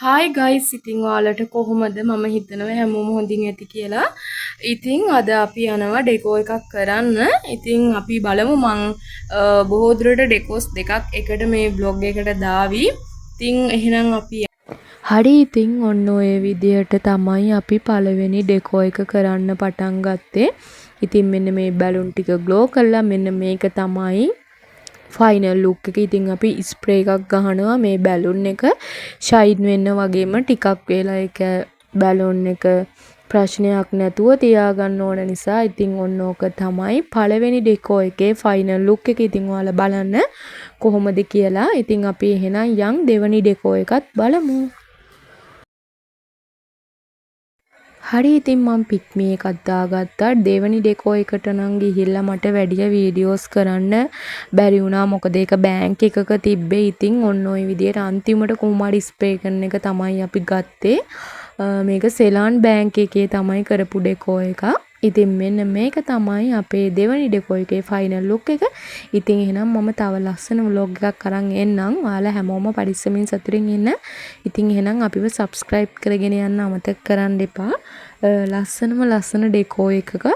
Hi guys ඉතින් ඔයාලට කොහොමද මම හිතනවා හැමෝම හොඳින් ඇති කියලා. ඉතින් අද අපි යනවා ඩෙකෝ එකක් කරන්න. ඉතින් අපි බලමු මං බොහෝ දුරට ඩෙකෝස් දෙකක් එකට මේ බ්ලොග් එකට දාවි. ඉතින් එහෙනම් අපි හරි ඉතින් ඔන්න ඔය විදියට තමයි අපි පළවෙනි ඩෙකෝ එක කරන්න පටන් ගත්තේ. ඉතින් මෙන්න මේ බැලුන් ටික ග්ලෝ කරලා මෙන්න මේක තමයි ෆයිනල් ලුක් එක. ඉතින් අපි ස්ප්‍රේ එකක් ගහනවා මේ බැලුන් එක ෂයින් වෙන්න වගේම ටිකක් වෙලා ඒක බැලුන් එක ප්‍රශ්නයක් නැතුව තියාගන්න ඕන නිසා. ඉතින් ඔන්න ඕක තමයි පළවෙනි ඩෙකෝ එකේ ෆයිනල් ලුක් එක. ඉතින් ඔයාලා බලන්න කොහොමද කියලා. ඉතින් අපි එහෙනම් යන් දෙවනි ඩෙකෝ එකත් බලමු. හරි ඉතින් මම පික්මි එකක් දාගත්තා. දෙවනි ඩෙකෝ එකට නම් ගිහිල්ලා මට වැඩි වීඩියෝස් කරන්න බැරි වුණා. මොකද ඒක බෑන්ක් එකක තිබ්බේ. ඉතින් ඔන්න ඔය විදියට අන්තිමට කුමාරි ස්ප්‍රේ කරන එක තමයි අපි ගත්තේ. මේක සෙලාන් බෑන්ක් එකේ තමයි කරපු ඩෙකෝ එක. ඉතින් මෙන්න මේක තමයි අපේ දෙවනි ඩෙකෝ එකේ ෆයිනල් ලුක් එක. ඉතින් එහෙනම් මම තව ලස්සන ව්ලොග් එකක් අරන් එන්නම්. ඔයාලා හැමෝම පරිස්සමින් සතුටින් ඉන්න. ඉතින් එහෙනම් අපිව සබ්ස්ක්‍රයිබ් කරගෙන යන්න අමතක කරන්න එපා. ලස්සන ඩෙකෝ එකක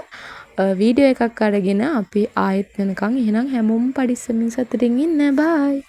වීඩියෝ එකක් අරගෙන අපි ආයෙත් වෙනකන් එහෙනම් හැමෝම පරිස්සමින් සතුටින් ඉන්න. බයි.